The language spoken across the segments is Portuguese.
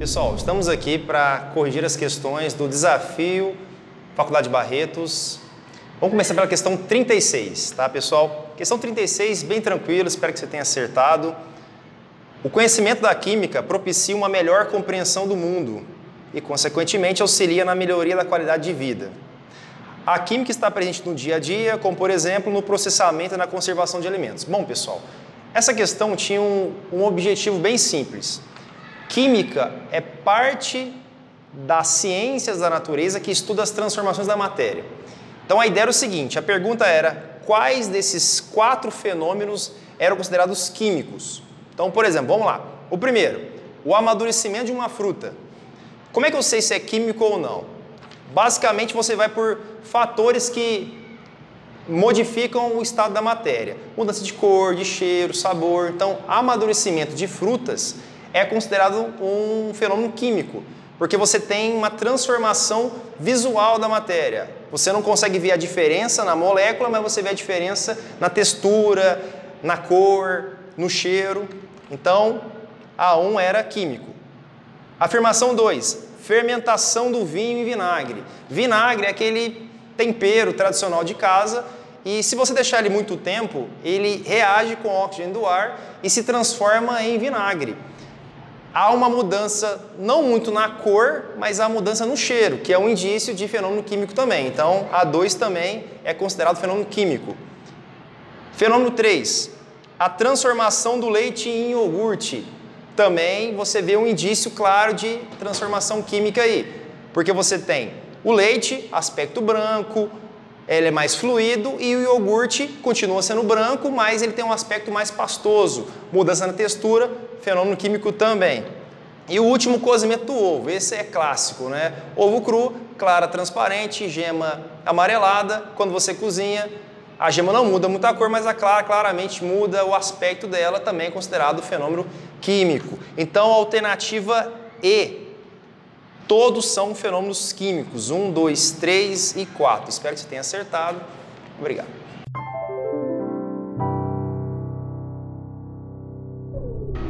Pessoal, estamos aqui para corrigir as questões do desafio Faculdade Barretos. Vamos começar pela questão 36, tá, pessoal? Questão 36, bem tranquilo, espero que você tenha acertado. O conhecimento da química propicia uma melhor compreensão do mundo e, consequentemente, auxilia na melhoria da qualidade de vida. A química está presente no dia a dia, como, por exemplo, no processamento e na conservação de alimentos. Bom, pessoal, essa questão tinha um objetivo bem simples. Química é parte das ciências da natureza que estuda as transformações da matéria. Então a ideia era o seguinte, a pergunta era quais desses 4 fenômenos eram considerados químicos. Então, por exemplo, vamos lá. O primeiro, o amadurecimento de uma fruta. Como é que eu sei se é químico ou não? Basicamente você vai por fatores que modificam o estado da matéria. Mudança de cor, de cheiro, sabor. Então, amadurecimento de frutas é considerado um fenômeno químico, porque você tem uma transformação visual da matéria. Você não consegue ver a diferença na molécula, mas você vê a diferença na textura, na cor, no cheiro. Então, A1 era químico. Afirmação 2, fermentação do vinho em vinagre. Vinagre é aquele tempero tradicional de casa e se você deixar ele muito tempo, ele reage com o oxigênio do ar e se transforma em vinagre. Há uma mudança, não muito na cor, mas há mudança no cheiro, que é um indício de fenômeno químico também. Então, A2 também é considerado fenômeno químico. Fenômeno 3, a transformação do leite em iogurte. Também você vê um indício claro de transformação química aí, porque você tem o leite, aspecto branco, ele é mais fluido e o iogurte continua sendo branco, mas ele tem um aspecto mais pastoso, mudança na textura, fenômeno químico também. E o último, cozimento do ovo, esse é clássico, né? Ovo cru, clara transparente, gema amarelada, quando você cozinha, a gema não muda muita cor, mas a clara claramente muda o aspecto dela, também é considerado fenômeno químico. Então, a alternativa E. Todos são fenômenos químicos, 1, 2, 3 e 4. Espero que você tenha acertado. Obrigado.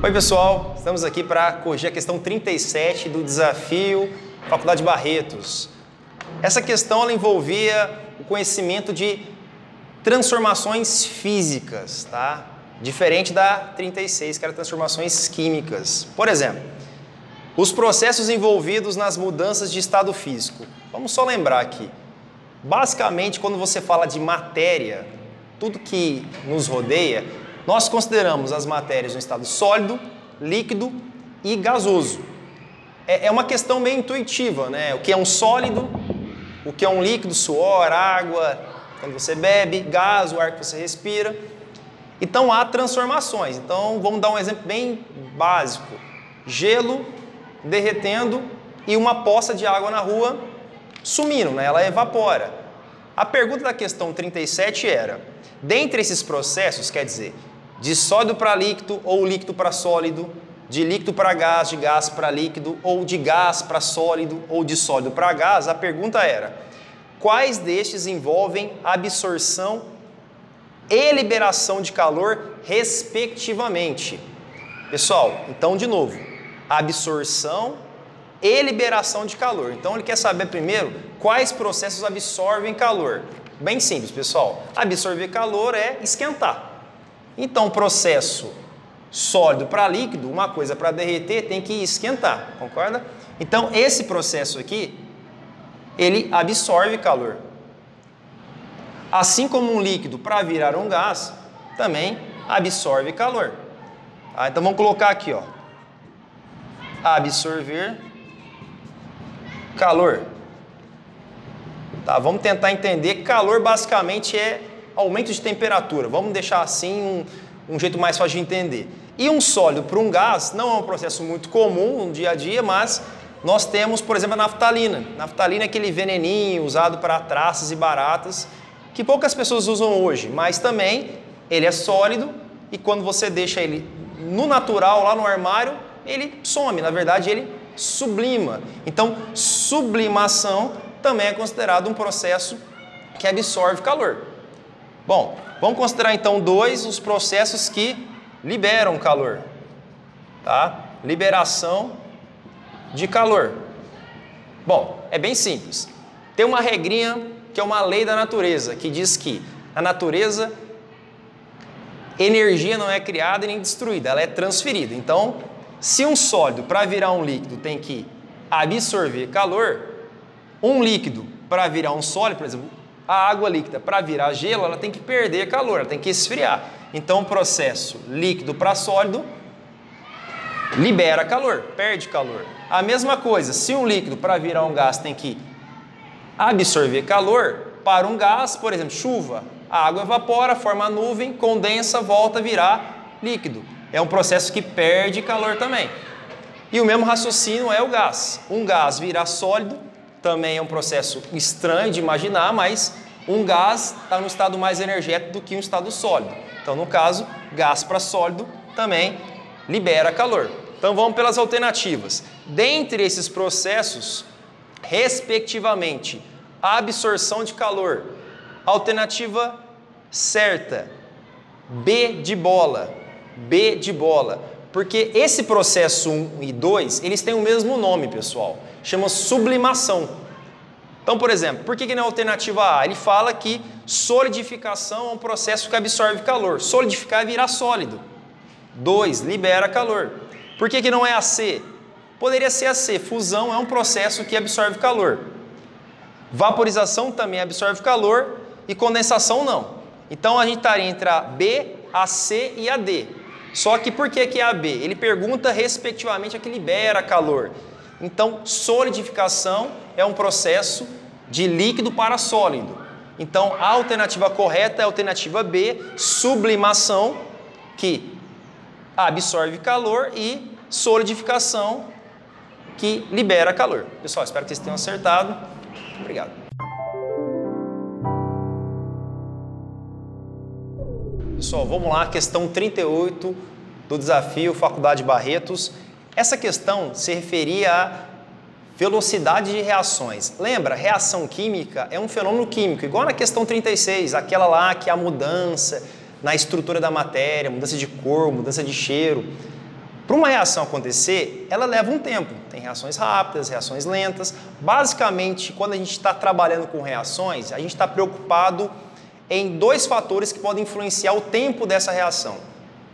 Oi, pessoal. Estamos aqui para corrigir a questão 37 do desafio Faculdade Barretos. Essa questão ela envolvia o conhecimento de transformações físicas, tá? Diferente da 36, que era transformações químicas. Por exemplo, os processos envolvidos nas mudanças de estado físico. Vamos só lembrar aqui. Basicamente, quando você fala de matéria, tudo que nos rodeia, nós consideramos as matérias no estado sólido, líquido e gasoso. É uma questão meio intuitiva, né? O que é um sólido, o que é um líquido, suor, água, quando você bebe, gás, o ar que você respira. Então, há transformações. Então, vamos dar um exemplo bem básico. Gelo derretendo e uma poça de água na rua sumindo, né? Ela evapora. A pergunta da questão 37 era, dentre esses processos, quer dizer, de sólido para líquido ou líquido para sólido, de líquido para gás, de gás para líquido, ou de gás para sólido, ou de sólido para gás, a pergunta era, quais destes envolvem absorção e liberação de calor, respectivamente? Pessoal, então, de novo, absorção e liberação de calor. Então, ele quer saber primeiro quais processos absorvem calor. Bem simples, pessoal. Absorver calor é esquentar. Então, processo sólido para líquido, uma coisa para derreter tem que esquentar, concorda? Então, esse processo aqui, ele absorve calor. Assim como um líquido para virar um gás, também absorve calor. Tá? Então, vamos colocar aqui, ó. Absorver calor. Tá, vamos tentar entender que calor basicamente é aumento de temperatura. Vamos deixar assim um jeito mais fácil de entender. E um sólido para um gás não é um processo muito comum no dia a dia, mas nós temos, por exemplo, a naftalina. Naftalina é aquele veneninho usado para traças e baratas que poucas pessoas usam hoje, mas também ele é sólido e quando você deixa ele no natural, lá no armário, ele some, na verdade ele sublima. Então, sublimação também é considerado um processo que absorve calor. Bom, vamos considerar então os processos que liberam calor. Tá? Liberação de calor. Bom, é bem simples. Tem uma regrinha que é uma lei da natureza, que diz que na natureza energia não é criada e nem destruída, ela é transferida. Então, se um sólido para virar um líquido tem que absorver calor, um líquido para virar um sólido, por exemplo, a água líquida para virar gelo, ela tem que perder calor, ela tem que esfriar. Então, o processo líquido para sólido libera calor, perde calor. A mesma coisa, se um líquido para virar um gás tem que absorver calor, para um gás, por exemplo, chuva, a água evapora, forma nuvem, condensa, volta a virar líquido. É um processo que perde calor também. E o mesmo raciocínio é o gás. Um gás virar sólido também é um processo estranho de imaginar, mas um gás está no estado mais energético do que um estado sólido. Então, no caso, gás para sólido também libera calor. Então, vamos pelas alternativas. Dentre esses processos, respectivamente, a absorção de calor, alternativa certa, B de bola, porque esse processo 1 e 2, eles têm o mesmo nome, pessoal, chama sublimação. Então, por exemplo, por que não é alternativa A? Ele fala que solidificação é um processo que absorve calor, solidificar é virar sólido. 2, libera calor. Por que não é a C? Poderia ser a C, fusão é um processo que absorve calor. Vaporização também absorve calor e condensação não. Então a gente estaria entre a B, a C e a D. Só que por que é a B? Ele pergunta respectivamente a que libera calor. Então solidificação é um processo de líquido para sólido. Então a alternativa correta é a alternativa B, sublimação, que absorve calor, e solidificação, que libera calor. Pessoal, espero que vocês tenham acertado. Obrigado. Pessoal, vamos lá, questão 38 do desafio Faculdade Barretos. Essa questão se referia à velocidade de reações. Lembra, reação química é um fenômeno químico, igual na questão 36, aquela lá que é a mudança na estrutura da matéria, mudança de cor, mudança de cheiro. Para uma reação acontecer, ela leva um tempo. Tem reações rápidas, reações lentas. Basicamente, quando a gente está trabalhando com reações, a gente está preocupado em dois fatores que podem influenciar o tempo dessa reação.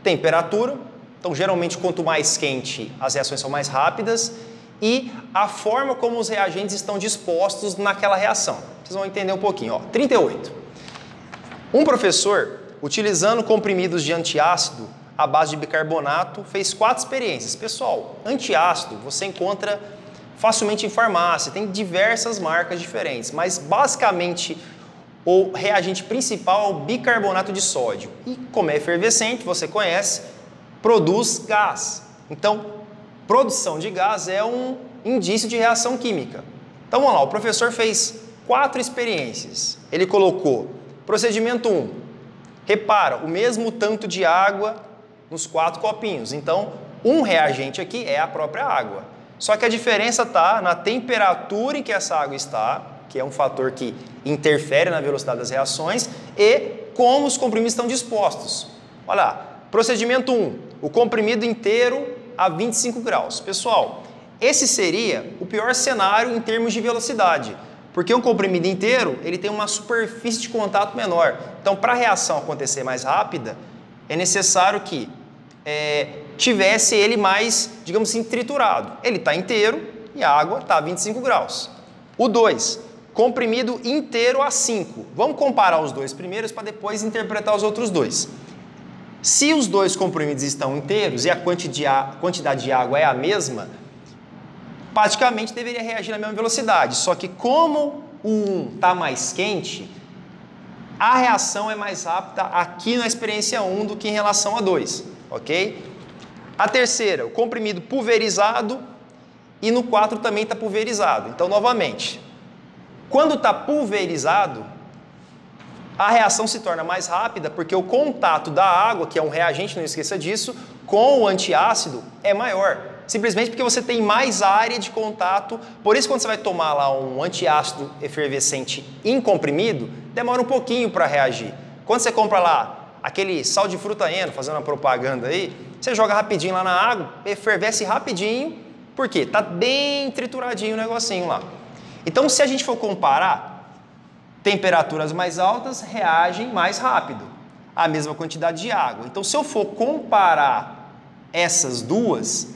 Temperatura, então geralmente quanto mais quente, as reações são mais rápidas, e a forma como os reagentes estão dispostos naquela reação. Vocês vão entender um pouquinho. 38. Um professor, utilizando comprimidos de antiácido à base de bicarbonato, fez 4 experiências. Pessoal, antiácido você encontra facilmente em farmácia, tem diversas marcas diferentes, mas basicamente o reagente principal é o bicarbonato de sódio. E como é efervescente, você conhece, produz gás. Então, produção de gás é um indício de reação química. Então vamos lá, o professor fez 4 experiências. Ele colocou procedimento 1. Repara, o mesmo tanto de água nos 4 copinhos. Então, um reagente aqui é a própria água. Só que a diferença está na temperatura em que essa água está, que é um fator que interfere na velocidade das reações, e como os comprimidos estão dispostos. Olha lá, procedimento 1, o comprimido inteiro a 25 graus. Pessoal, esse seria o pior cenário em termos de velocidade, porque um comprimido inteiro ele tem uma superfície de contato menor. Então, para a reação acontecer mais rápida, é necessário que tivesse ele mais, digamos assim, triturado. Ele está inteiro e a água está a 25 graus. O 2, comprimido inteiro a 5. Vamos comparar os dois primeiros para depois interpretar os outros dois. Se os dois comprimidos estão inteiros e a quantidade de água é a mesma, praticamente deveria reagir na mesma velocidade. Só que como o 1 está mais quente, a reação é mais rápida aqui na experiência 1 do que em relação a 2, ok? A terceira, o comprimido pulverizado, e no 4 também está pulverizado. Então, novamente, quando está pulverizado, a reação se torna mais rápida porque o contato da água, que é um reagente, não esqueça disso, com o antiácido é maior. Simplesmente porque você tem mais área de contato. Por isso, quando você vai tomar lá um antiácido efervescente incomprimido, demora um pouquinho para reagir. Quando você compra lá aquele sal de fruta Eno, fazendo uma propaganda aí, você joga rapidinho lá na água, efervesce rapidinho Por quê? Está bem trituradinho o negocinho lá. Então, se a gente for comparar, temperaturas mais altas reagem mais rápido, a mesma quantidade de água. Então, se eu for comparar essas duas,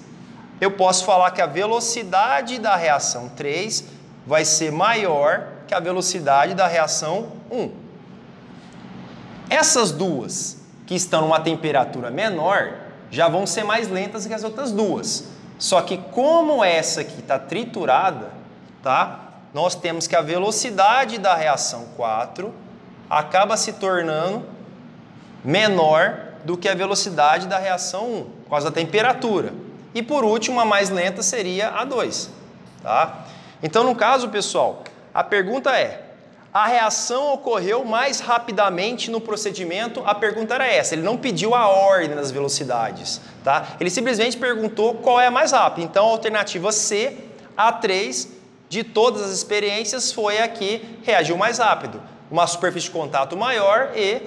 eu posso falar que a velocidade da reação 3 vai ser maior que a velocidade da reação 1. Essas duas que estão numa temperatura menor já vão ser mais lentas que as outras duas. Só que como essa aqui está triturada, tá? Nós temos que a velocidade da reação 4 acaba se tornando menor do que a velocidade da reação 1, por causa da temperatura. E por último, a mais lenta seria a 2. Tá? Então, no caso, pessoal, a pergunta é: a reação ocorreu mais rapidamente no procedimento? A pergunta era essa, ele não pediu a ordem das velocidades. Tá? Ele simplesmente perguntou qual é a mais rápida. Então, a alternativa C, A3, de todas as experiências, foi a que reagiu mais rápido. Uma superfície de contato maior e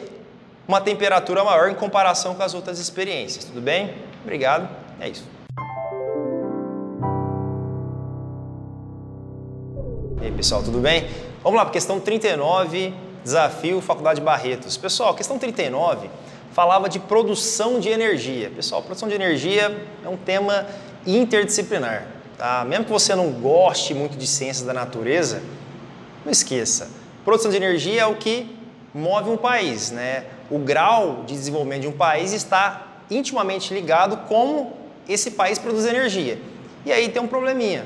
uma temperatura maior em comparação com as outras experiências. Tudo bem? Obrigado. É isso. E aí, pessoal, tudo bem? Vamos lá para a questão 39, desafio Faculdade Barretos. Pessoal, a questão 39 falava de produção de energia. Pessoal, produção de energia é um tema interdisciplinar. Tá? Mesmo que você não goste muito de ciências da natureza, não esqueça. Produção de energia é o que move um país, né? O grau de desenvolvimento de um país está intimamente ligado como esse país produz energia. E aí tem um probleminha.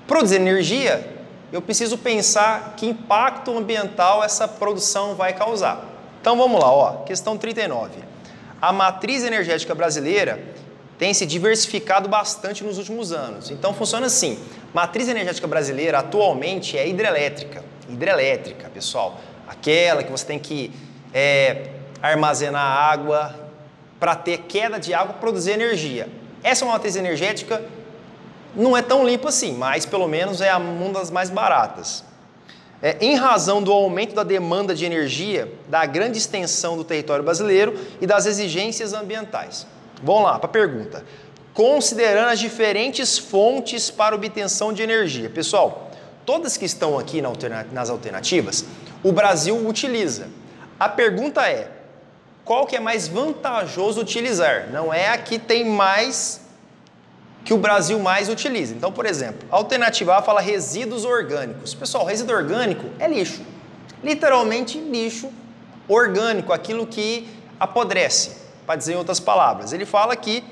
Produzir energia, eu preciso pensar que impacto ambiental essa produção vai causar. Então vamos lá, ó, questão 39. A matriz energética brasileira tem se diversificado bastante nos últimos anos. Então funciona assim, matriz energética brasileira atualmente é hidrelétrica. Hidrelétrica, pessoal. Aquela que você tem que armazenar água para ter queda de água, produzir energia. Essa é uma matriz energética, não é tão limpa assim, mas pelo menos é uma das mais baratas. Em razão do aumento da demanda de energia, da grande extensão do território brasileiro e das exigências ambientais. Vamos lá para a pergunta. Considerando as diferentes fontes para obtenção de energia. Pessoal, todas que estão aqui nas alternativas, o Brasil utiliza. A pergunta é, qual que é mais vantajoso utilizar? Não é a que tem mais, que o Brasil mais utiliza. Então, por exemplo, a alternativa A fala resíduos orgânicos. Pessoal, resíduo orgânico é lixo. Literalmente lixo orgânico, aquilo que apodrece, para dizer em outras palavras. Ele fala que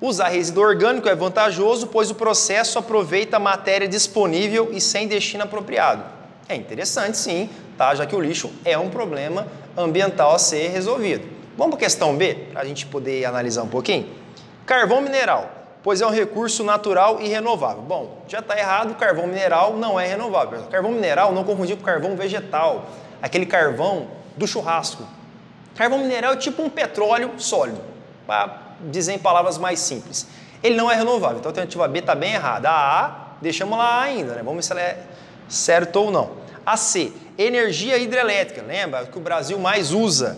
usar resíduo orgânico é vantajoso, pois o processo aproveita a matéria disponível e sem destino apropriado. É interessante sim, tá? Já que o lixo é um problema ambiental a ser resolvido. Vamos para a questão B, para a gente poder analisar um pouquinho? Carvão mineral, pois é um recurso natural e renovável. Bom, já está errado, carvão mineral não é renovável. Carvão mineral não confundir com carvão vegetal, aquele carvão do churrasco. Carvão mineral é tipo um petróleo sólido, para dizer em palavras mais simples. Ele não é renovável, então a alternativa B está bem errada. A A, deixamos lá ainda, né? Vamos ver se ela é certo ou não. A C, energia hidrelétrica, lembra que o Brasil mais usa,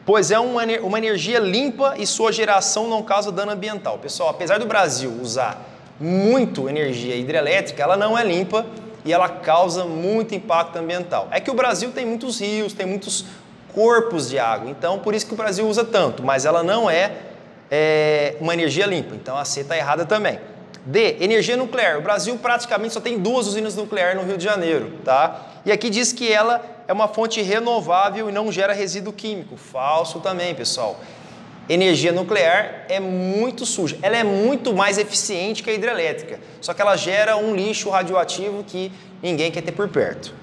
pois é uma energia limpa e sua geração não causa dano ambiental. Pessoal, apesar do Brasil usar muito energia hidrelétrica, ela não é limpa e ela causa muito impacto ambiental. É que o Brasil tem muitos rios, tem muitos corpos de água, então por isso que o Brasil usa tanto, mas ela não é uma energia limpa, então a C está errada também. D, energia nuclear. O Brasil praticamente só tem 2 usinas nucleares no Rio de Janeiro, tá? E aqui diz que ela é uma fonte renovável e não gera resíduo químico. Falso também, pessoal. Energia nuclear é muito suja. Ela é muito mais eficiente que a hidrelétrica, só que ela gera um lixo radioativo que ninguém quer ter por perto.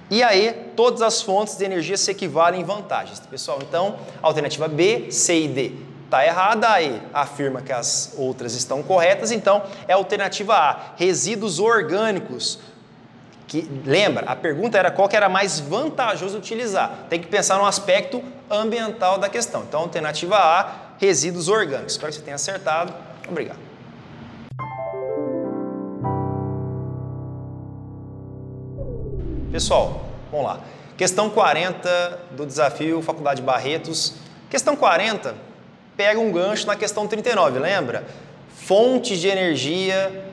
E aí, todas as fontes de energia se equivalem em vantagens, pessoal. Então, alternativa B, C e D está errada, aí afirma que as outras estão corretas, então é a alternativa A, resíduos orgânicos. Que, lembra, a pergunta era qual que era mais vantajoso utilizar. Tem que pensar no aspecto ambiental da questão. Então, alternativa A, resíduos orgânicos. Espero que você tenha acertado. Obrigado. Pessoal, vamos lá. Questão 40 do desafio Faculdade Barretos. Questão 40 pega um gancho na questão 39, lembra? Fontes de energia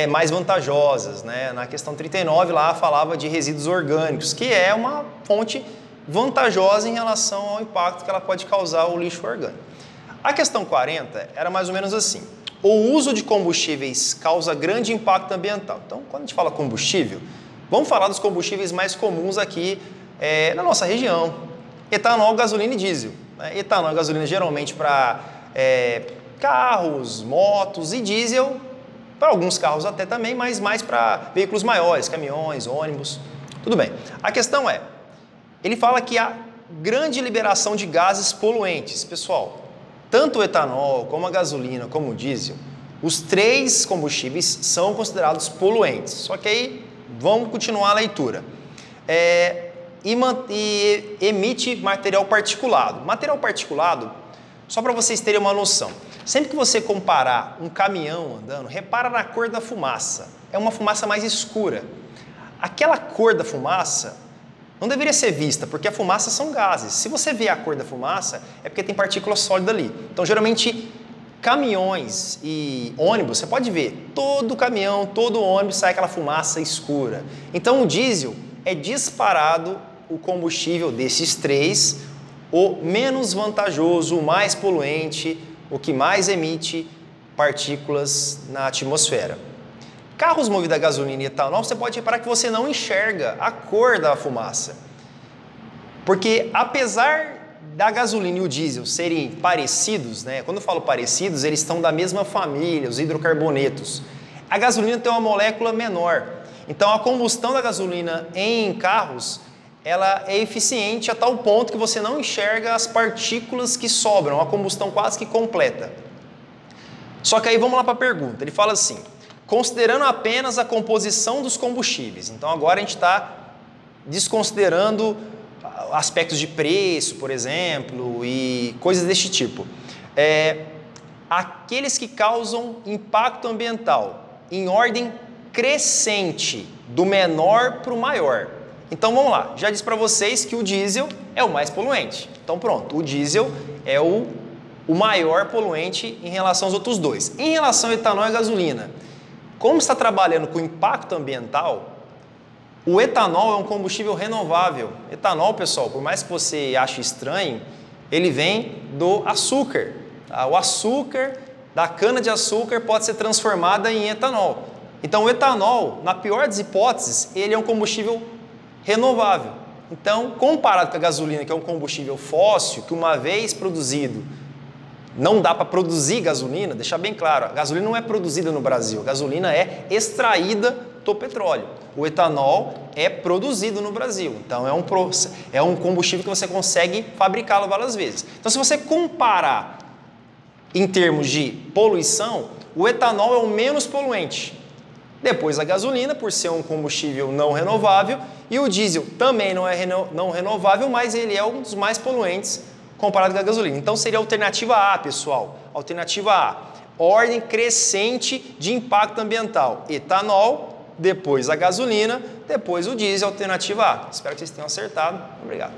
mais vantajosas, né? Na questão 39 lá falava de resíduos orgânicos, que é uma fonte vantajosa em relação ao impacto que ela pode causar o lixo orgânico. A questão 40 era mais ou menos assim: o uso de combustíveis causa grande impacto ambiental. Então, quando a gente fala combustível, vamos falar dos combustíveis mais comuns aqui na nossa região: etanol, gasolina e diesel. Etanol e gasolina geralmente para carros, motos, e diesel para alguns carros até também, mas mais para veículos maiores, caminhões, ônibus. Tudo bem. A questão é, ele fala que há grande liberação de gases poluentes. Pessoal, tanto o etanol, como a gasolina, como o diesel, os três combustíveis são considerados poluentes. Só que aí, vamos continuar a leitura. E emite material particulado. Material particulado, só para vocês terem uma noção, sempre que você comparar um caminhão andando, repara na cor da fumaça. É uma fumaça mais escura. Aquela cor da fumaça não deveria ser vista, porque a fumaça são gases. Se você vê a cor da fumaça, é porque tem partícula sólida ali. Então, geralmente, caminhões e ônibus, você pode ver, todo caminhão, todo ônibus sai aquela fumaça escura. Então, o diesel é disparado o combustível desses três, o menos vantajoso, o mais poluente, o que mais emite partículas na atmosfera. Carros movidos a gasolina e etanol, você pode reparar que você não enxerga a cor da fumaça. Porque apesar da gasolina e o diesel serem parecidos, né? Quando eu falo parecidos, eles estão da mesma família, os hidrocarbonetos. A gasolina tem uma molécula menor. Então a combustão da gasolina em carros, ela é eficiente a tal ponto que você não enxerga as partículas que sobram, a combustão quase que completa. Só que aí vamos lá para a pergunta. Ele fala assim: considerando apenas a composição dos combustíveis. Então agora a gente está desconsiderando aspectos de preço, por exemplo, e coisas deste tipo. Aqueles que causam impacto ambiental em ordem crescente, do menor para o maior. Então vamos lá, já disse para vocês que o diesel é o mais poluente. Então pronto, o diesel é o maior poluente em relação aos outros dois. Em relação ao etanol e à gasolina, como está trabalhando com impacto ambiental, o etanol é um combustível renovável. Etanol, pessoal, por mais que você ache estranho, ele vem do açúcar. Tá? O açúcar da cana-de-açúcar pode ser transformada em etanol. Então o etanol, na pior das hipóteses, ele é um combustível renovável. Então, comparado com a gasolina, que é um combustível fóssil, que uma vez produzido, não dá para produzir gasolina, deixar bem claro, a gasolina não é produzida no Brasil, a gasolina é extraída do petróleo. O etanol é produzido no Brasil, então é um combustível que você consegue fabricá-lo várias vezes. Então, se você comparar em termos de poluição, o etanol é o menos poluente. Depois a gasolina, por ser um combustível não renovável, e o diesel também não é não renovável, mas ele é um dos mais poluentes comparado com a gasolina. Então seria a alternativa A, pessoal. Alternativa A, ordem crescente de impacto ambiental. Etanol, depois a gasolina, depois o diesel, alternativa A. Espero que vocês tenham acertado. Obrigado.